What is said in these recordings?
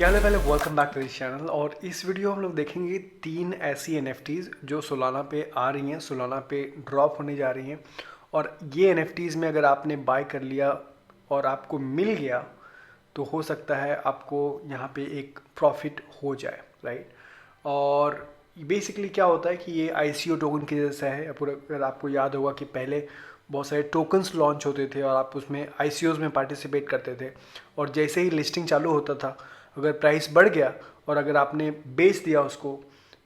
क्या हाल है पहले, welcome back to this channel. और इस वीडियो हम लोग देखेंगे 3 ऐसी NFTs जो सोलाना पे आ रही हैं, सोलाना पे ड्रॉप होने जा रही हैं। और ये NFTs में अगर आपने बाय कर लिया और आपको मिल गया तो हो सकता है आपको यहाँ पे एक प्रॉफिट हो जाए, राइट। और बेसिकली क्या होता है कि ये ICO टोकन की जैसा है। अगर आपको याद होगा कि पहले बहुत सारे टोकन्स लॉन्च होते थे और आप उसमें ICOs में पार्टिसिपेट करते थे, और जैसे ही लिस्टिंग चालू होता था अगर प्राइस बढ़ गया और अगर आपने बेच दिया उसको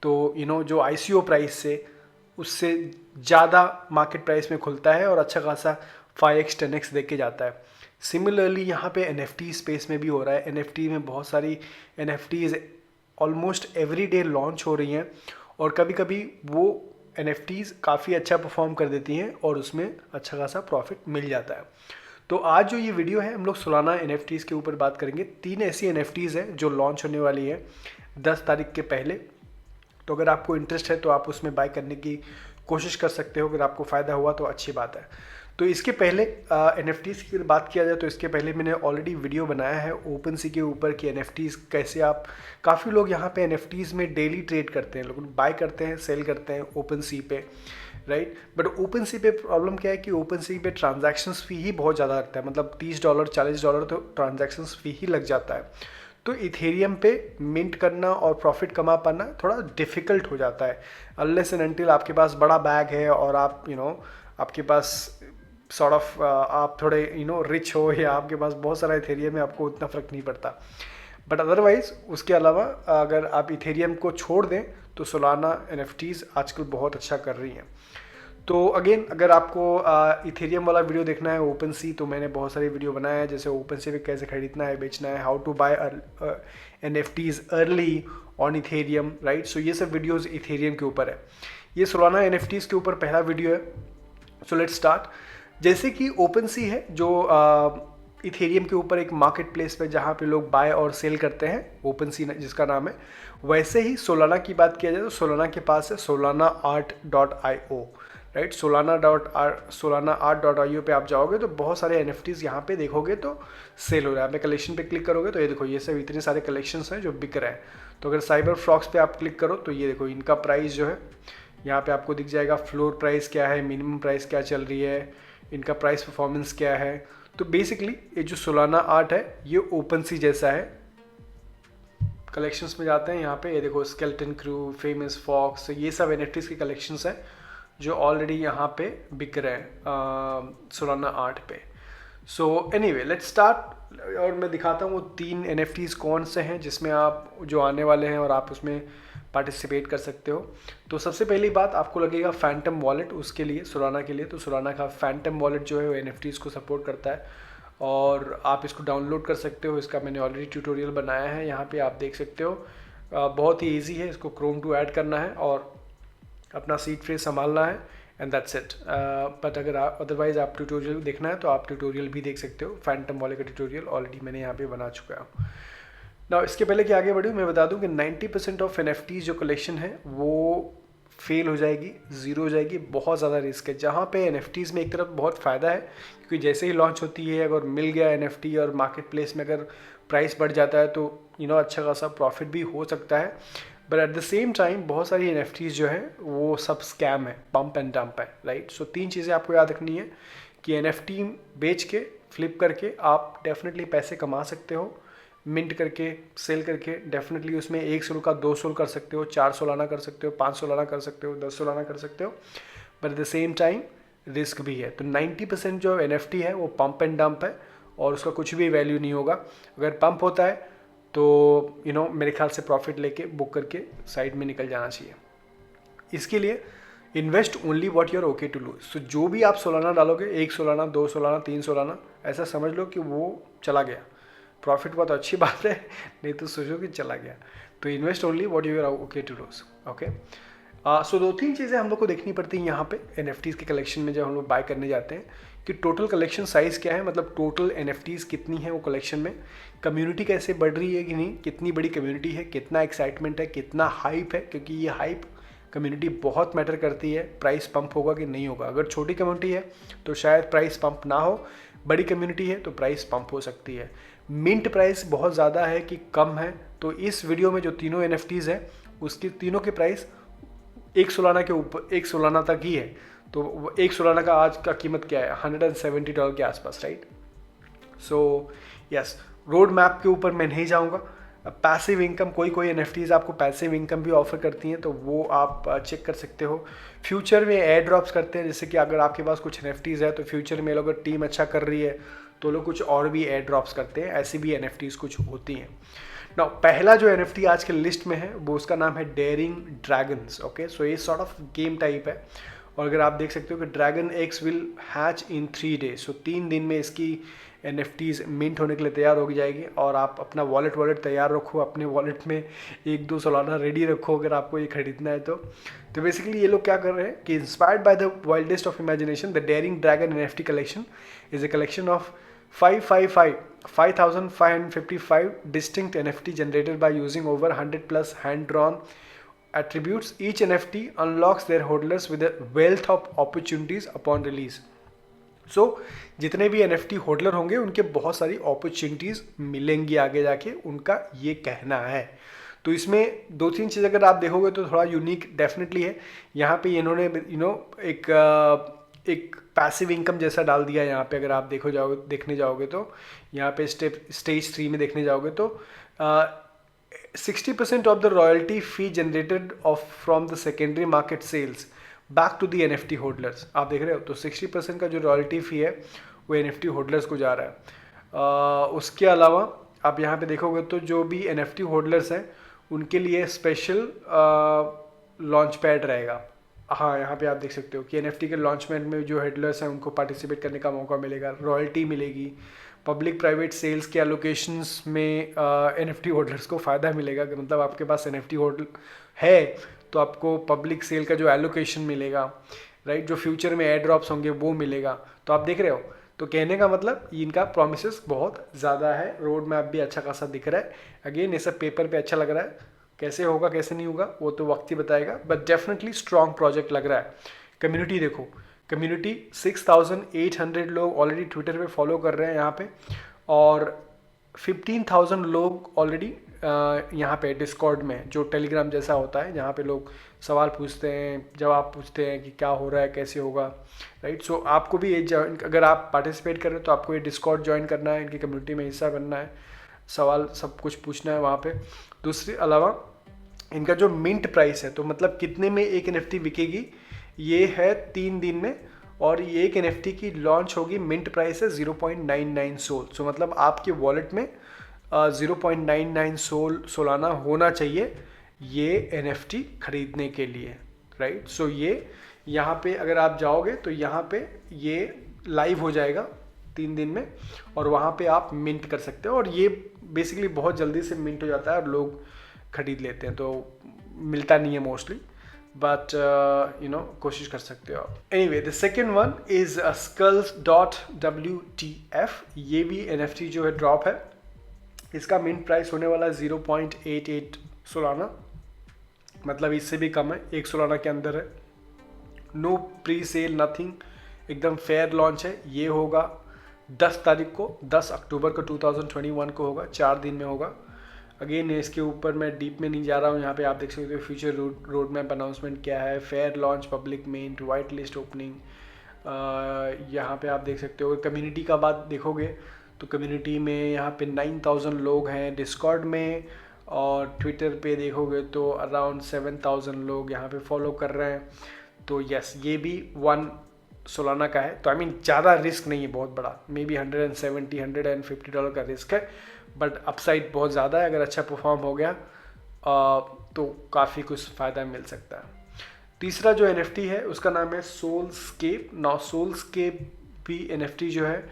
तो जो ICO प्राइस से उससे ज़्यादा मार्केट प्राइस में खुलता है और अच्छा खासा 5x 10x दे के जाता है। सिमिलरली यहाँ पे NFT स्पेस में भी हो रहा है। NFT में बहुत सारी NFTs almost every day launch हो रही हैं और कभी कभी वो NFTs काफ़ी अच्छा परफॉर्म कर देती हैं और उसमें अच्छा खासा प्रॉफिट मिल जाता है। तो आज जो ये वीडियो है हम लोग सोलाना NFTs के ऊपर बात करेंगे। 3 ऐसी NFTs हैं जो लॉन्च होने वाली है 10 तारीख के पहले। तो अगर आपको इंटरेस्ट है तो आप उसमें बाय करने की कोशिश कर सकते हो। अगर आपको फ़ायदा हुआ तो अच्छी बात है। तो इसके पहले NFTs की अगर बात किया जाए तो इसके पहले मैंने ऑलरेडी वीडियो बनाया है ओपन सी के ऊपर कि NFTs कैसे आप, काफ़ी लोग यहाँ पे NFTs में डेली ट्रेड करते हैं, लोग बाय करते हैं सेल करते हैं ओपन सी पे, राइट। बट ओपन सी पे प्रॉब्लम क्या है कि ओपन सी पे ट्रांजैक्शंस फ़ी ही बहुत ज़्यादा लगता है, मतलब $30 $40 तो ट्रांजैक्शंस फ़ी ही लग जाता है। तो इथेरियम पे मिंट करना और प्रॉफिट कमा पाना थोड़ा डिफ़िकल्ट हो जाता है अनलेस एंड अनटिल आपके पास बड़ा बैग है और आप आपके पास सॉर्ट ऑफ आप थोड़े रिच हो या आपके पास बहुत सारा इथेरियम है, आपको उतना फ़र्क नहीं पड़ता। बट अदरवाइज़ उसके अलावा अगर आप इथेरियम को छोड़ दें तो सोलाना NFTs आजकल बहुत अच्छा कर रही हैं। तो अगेन अगर आपको इथेरियम वाला वीडियो देखना है ओपन सी, तो मैंने बहुत सारे वीडियो बनाए हैं, जैसे ओपन सी पे कैसे खरीदना है बेचना है, how to buy NFTs early on Ethereum, right. So ये सब वीडियोस इथेरियम के ऊपर है। ये सोलाना NFTs के ऊपर पहला वीडियो है। So let's start. जैसे कि ओपन सी है जो इथेरियम के ऊपर एक मार्केट प्लेस पे जहाँ पे लोग बाय और सेल करते हैं, ओपन सी जिसका नाम है, वैसे ही सोलाना की बात किया जाए तो सोलाना के पास है solanaart.io, राइट। solanaart.io पे आप जाओगे तो बहुत सारे NFTs यहाँ पे देखोगे तो सेल हो रहा है। आप कलेक्शन पे क्लिक करोगे तो ये देखो, ये सब इतने सारे कलेक्शंस हैं जो बिक रहे हैं। तो अगर साइबर फ्रॉक्स पे आप क्लिक करो तो ये देखो इनका प्राइस जो है यहाँ पे आपको दिख जाएगा, फ्लोर प्राइस क्या है, मिनिमम प्राइस क्या चल रही है, इनका प्राइस परफॉर्मेंस क्या है। तो बेसिकली ये जो सोलाना आर्ट है ये ओपन सी जैसा है। कलेक्शंस में जाते हैं, यहाँ पे ये देखो स्केलेटन क्रू, फेमस फॉक्स, ये सब NFTs के कलेक्शंस हैं जो ऑलरेडी यहाँ पे बिक रहे हैं सोलाना आर्ट पे। सो एनीवे लेट्स स्टार्ट, और मैं दिखाता हूँ वो 3 NFTs कौन से हैं जिसमें आप जो आने वाले हैं और आप उसमें पार्टिसिपेट कर सकते हो। तो सबसे पहली बात आपको लगेगा फैंटम वॉलेट, उसके लिए सोलाना के लिए। तो सोलाना का फैंटम वॉलेट जो है वो NFTs को सपोर्ट करता है और आप इसको डाउनलोड कर सकते हो। इसका मैंने ऑलरेडी ट्यूटोरियल बनाया है, यहाँ पे आप देख सकते हो। बहुत ही ईजी है, इसको क्रोम टू ऐड करना है और अपना सीड फ्रेज संभालना है एंड दैट्स इट। बट अगर आप अदरवाइज आप ट्यूटोरियल देखना है तो आप ट्यूटोरियल भी देख सकते हो। फैंटम वॉलेट का ट्यूटोरियल ऑलरेडी मैंने यहाँ पे बना चुका हूँ। ना इसके पहले कि आगे बढ़ूँ मैं बता दूं कि 90% ऑफ NFTs जो कलेक्शन है वो फेल हो जाएगी, ज़ीरो हो जाएगी। बहुत ज़्यादा रिस्क है। जहाँ पे NFTs में एक तरफ बहुत फ़ायदा है क्योंकि जैसे ही लॉन्च होती है अगर मिल गया NFT और मार्केट प्लेस में अगर प्राइस बढ़ जाता है तो अच्छा खासा प्रॉफिट भी हो सकता है। But at the same time बहुत सारी NFTs जो है वो सब स्कैम है, पम्प एंड डंप है, राइट। सो 3 चीज़ें आपको याद रखनी है कि NFT बेच के फ्लिप करके आप डेफिनेटली पैसे कमा सकते हो। मिंट करके सेल करके डेफिनेटली उसमें 1 सोल का 2 सोल कर सकते हो, 4 सोलाना कर सकते हो, 5 सोलाना कर सकते हो, 10 सोलाना कर सकते हो। But at the same time risk भी है। तो 90% जो NFT है वो पंप एंड डंप है और उसका कुछ भी वैल्यू नहीं होगा। अगर पंप होता है तो मेरे ख्याल से प्रॉफिट लेके बुक करके साइड में निकल जाना चाहिए। इसके लिए invest only what you are okay to lose. So जो भी आप सोलाना डालोगे, 1 सोलाना 2 सोलाना 3 सोलाना, ऐसा समझ लो कि वो चला गया। प्रॉफिट हुआ तो अच्छी बात है, नहीं तो सोचो कि चला गया। तो invest only what you are okay to lose, okay. So 2-3 चीज़ें हम लोग को देखनी पड़ती हैं यहाँ पे NFTs के कलेक्शन में जब हम लोग बाय करने जाते हैं कि टोटल कलेक्शन साइज़ क्या है, मतलब टोटल NFTs कितनी है वो कलेक्शन में, कम्युनिटी कैसे बढ़ रही है कि नहीं, कितनी बड़ी कम्युनिटी है, कितना एक्साइटमेंट है, कितना हाइप है, क्योंकि ये हाइप कम्युनिटी बहुत मैटर करती है प्राइस पंप होगा कि नहीं होगा। अगर छोटी कम्युनिटी है तो शायद प्राइस पंप ना हो, बड़ी कम्युनिटी है तो प्राइस पंप हो सकती है। मिंट प्राइस बहुत ज़्यादा है कि कम है, तो इस वीडियो में जो तीनों NFTs हैं उसकी तीनों के प्राइस एक सोलाना के ऊपर, एक सोलाना तक ही है। तो एक सोलाना का आज का कीमत क्या है, $170 के आसपास, right. So yes, road map के ऊपर मैं नहीं जाऊँगा। पैसिव इनकम, कोई NFTs आपको पैसिव इनकम भी ऑफर करती हैं, तो वो आप चेक कर सकते हो। फ्यूचर में एयर ड्रॉप्स करते हैं, जैसे कि अगर आपके पास कुछ NFTs है तो फ्यूचर में लोग, अगर टीम अच्छा कर रही है तो लोग कुछ और भी एयर ड्रॉप्स करते हैं, ऐसी भी NFTs कुछ होती हैं। नाउ पहला जो NFT आज के लिस्ट में है वो उसका नाम है डेयरिंग ड्रैगन्स। ओके, सो ये सॉर्ट ऑफ गेम टाइप है, और अगर आप देख सकते हो कि dragon x will hatch in 3 days, सो 3 दिन में इसकी NFTs मिंट होने के लिए तैयार हो जाएगी। और आप अपना वॉलेट तैयार रखो, अपने वॉलेट में 1-2 सोलाना रेडी रखो अगर आपको ये खरीदना है तो बेसिकली ये लोग क्या कर रहे हैं कि inspired by the wildest of imagination, the daring dragon NFT collection is a collection of 5,555 distinct NFT generated by using over 100 plus hand-drawn attributes. Each NFT unlocks their holders with a wealth of opportunities upon release. So, जितने भी NFT holder होंगे उनके बहुत सारी opportunities मिलेंगी आगे जाके, उनका ये कहना है। तो इसमें 2-3 चीज़ अगर आप देखोगे तो थोड़ा यूनिक डेफिनेटली है। यहाँ पे इन्होंने एक पैसिव इनकम जैसा डाल दिया यहाँ पे। अगर आप देखने जाओगे तो यहाँ पे स्टेज 3 में देखने जाओगे तो 60% of the royalty fee generated from the secondary market sales back to the NFT holders. आप देख रहे हो, तो 60% का जो रॉयल्टी फी है वो NFT होल्डर्स को जा रहा है। उसके अलावा आप यहाँ पे देखोगे तो जो भी NFT होल्डर्स हैं उनके लिए स्पेशल लॉन्च पैड रहेगा। हाँ, यहाँ पे आप देख सकते हो कि NFT के लॉन्चमेंट में जो हेडलर्स हैं उनको पार्टिसिपेट करने का मौका मिलेगा, रॉयल्टी मिलेगी, पब्लिक प्राइवेट सेल्स के एलोकेशंस में NFT होल्डर्स को फ़ायदा मिलेगा। मतलब आपके पास NFT होल्डर है तो आपको पब्लिक सेल का जो एलोकेशन मिलेगा, राइट, जो फ्यूचर में एयर ड्रॉप्स होंगे वो मिलेगा। तो आप देख रहे हो, तो कहने का मतलब इनका प्रोमिसेस बहुत ज़्यादा है, रोड मैप भी अच्छा खासा दिख रहा है। अगेन ये सब पेपर पे अच्छा लग रहा है, कैसे होगा कैसे नहीं होगा वो तो वक्त ही बताएगा, बट डेफिनेटली स्ट्रॉन्ग प्रोजेक्ट लग रहा है। कम्युनिटी देखो, कम्युनिटी 6,800 लोग ऑलरेडी ट्विटर पे फॉलो कर रहे हैं यहाँ पे, और 15,000 लोग ऑलरेडी यहाँ पे डिस्कॉर्ड में, जो टेलीग्राम जैसा होता है जहाँ पे लोग सवाल पूछते हैं, जवाब पूछते हैं कि क्या हो रहा है कैसे होगा, राइट। सो आपको भी ये ज्वाइन, अगर आप पार्टिसिपेट कर रहे हो तो आपको ये डिस्कॉर्ड ज्वाइन करना है, इनकी कम्युनिटी में हिस्सा बनना है, सवाल सब कुछ पूछना है वहाँ पे। दूसरे अलावा इनका जो मिंट प्राइस है, तो मतलब कितने में एक NFT बिकेगी, ये है 3 दिन में, और ये एक NFT की लॉन्च होगी, मिंट प्राइस है 0.99 सोल। सो मतलब आपके वॉलेट में 0.99 सोलाना होना चाहिए ये NFT खरीदने के लिए, राइट। सो ये यहाँ पे अगर आप जाओगे तो यहाँ पे ये लाइव हो जाएगा 3 दिन में, और वहाँ पे आप मिंट कर सकते हो, और ये बेसिकली बहुत जल्दी से मिंट हो जाता है और लोग खरीद लेते हैं, तो मिलता नहीं है मोस्टली, बट कोशिश कर सकते हो आप। Anyway, the second one is skulls.wtf। ये भी NFT जो है ड्रॉप है, इसका मिंट प्राइस होने वाला है 0.88 सोलाना, मतलब इससे भी कम है, 1 सोलाना के अंदर है। नो प्री सेल नथिंग, एकदम फेयर लॉन्च है। ये होगा 10 तारीख को, 10 अक्टूबर को 2021 को होगा, 4 दिन में होगा। अगेन इसके ऊपर मैं डीप में नहीं जा रहा हूँ, यहाँ पे आप देख सकते हो फ्यूचर रोड मैप अनाउंसमेंट क्या है, fair launch, public mint, white list opening. यहाँ पे आप देख सकते हो। कम्युनिटी का बात देखोगे तो कम्युनिटी में यहाँ पे 9,000 लोग हैं डिस्कॉर्ड में, और ट्विटर पे देखोगे तो अराउंड 7,000 लोग यहाँ पे फॉलो कर रहे हैं। तो यस, ये भी 1 सोलाना का है, तो आई मीन ज़्यादा रिस्क नहीं है बहुत बड़ा, मे बी $150 का रिस्क है, बट अपसाइड बहुत ज़्यादा है। अगर अच्छा परफॉर्म हो गया तो काफ़ी कुछ फ़ायदा मिल सकता है। तीसरा जो NFT है उसका नाम है सोलस्केप। नाउ सोलस्केप भी NFT जो है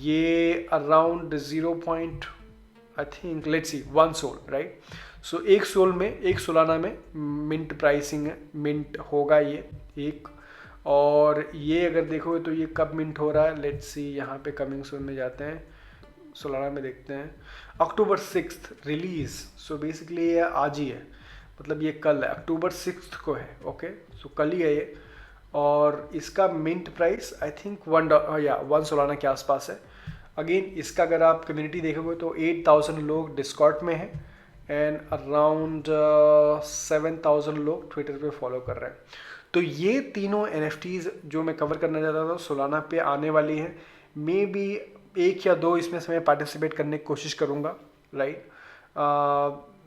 ये अराउंड 1 सोल, राइट। सो 1 सोल में, 1 सोलाना में मिंट प्राइसिंग है, मिंट होगा ये एक। और ये अगर देखोगे तो ये कब मिंट हो रहा है, लेट्स सी, यहाँ पे कमिंग सून में जाते हैं, सोलाना में देखते हैं, October 6 रिलीज। सो बेसिकली ये आज ही है, मतलब ये कल है, October 6 को है, ओके। सो कल ही है ये, और इसका mint price I think 1 Solana के आसपास है। अगेन इसका अगर आप कम्युनिटी देखोगे तो 8000 लोग डिस्कॉर्ड में हैं एंड अराउंड 7000 लोग ट्विटर पे फॉलो कर रहे हैं। तो ये तीनों NFTs जो मैं कवर करना चाहता था सोलाना पे आने वाली है। मे बी 1 या 2 इसमें से मैं पार्टिसिपेट करने की कोशिश करूँगा, right,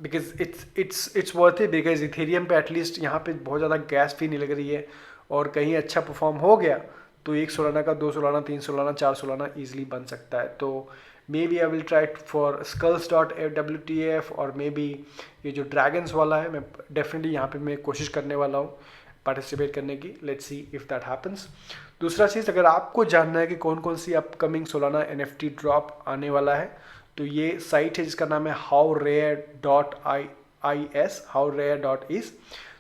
because it's worth it, because Ethereum पे एटलीस्ट यहाँ पे बहुत ज़्यादा गैस फी नहीं लग रही है, और कहीं अच्छा परफॉर्म हो गया तो 1 सोलाना का 2 सोलाना 3 सोलाना 4 सोलाना ईजिली बन सकता है। तो maybe I will try for skulls.wtf, और मे बी ये जो ड्रैगन्स वाला है मैं डेफिनेटली यहाँ पे मैं कोशिश करने वाला हूँ पार्टिसिपेट करने की। Let's see if that happens. दूसरा चीज़, अगर आपको जानना है कि कौन कौन सी अपकमिंग सोलाना NFT ड्रॉप आने वाला है, तो ये साइट है जिसका नाम है howrare.is।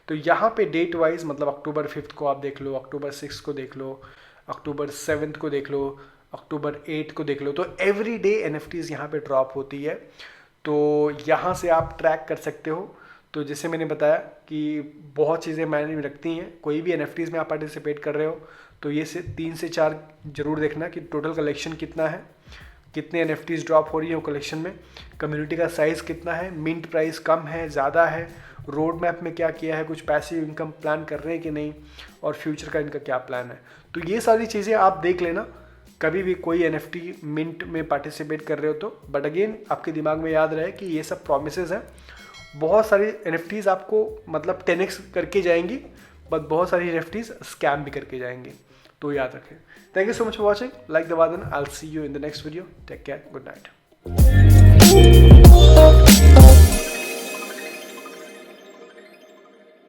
तो यहाँ पे डेट वाइज मतलब अक्टूबर 5 को आप देख लो, अक्टूबर 6 को देख लो, अक्टूबर 7 को देख लो, अक्टूबर 8 को देख लो, तो एवरी डे NFTs यहाँ पे ड्रॉप होती है। तो यहाँ से आप ट्रैक कर सकते हो। तो जैसे मैंने बताया कि बहुत चीज़ें मायने रखती हैं, कोई भी NFTs में आप पार्टिसिपेट कर रहे हो तो ये से 3 से 4 जरूर देखना कि टोटल कलेक्शन कितना है, कितने NFTs ड्रॉप हो रही है कलेक्शन में, कम्युनिटी का साइज़ कितना है, मिंट प्राइस कम है ज़्यादा है, रोड मैप में क्या किया है, कुछ पैसिव इनकम प्लान कर रहे हैं कि नहीं, और फ्यूचर का इनका क्या प्लान है। तो ये सारी चीज़ें आप देख लेना कभी भी कोई NFT मिंट में पार्टिसिपेट कर रहे हो तो। बट अगेन आपके दिमाग में याद रहे कि ये सब प्रॉमिसेस हैं, बहुत सारी NFTs आपको मतलब 10x करके जाएंगी, बट बहुत सारी NFTs स्कैम भी करके जाएंगी, तो याद रखें। Thank you so much for watching, like the button, I will see you in the next video, take care, good night.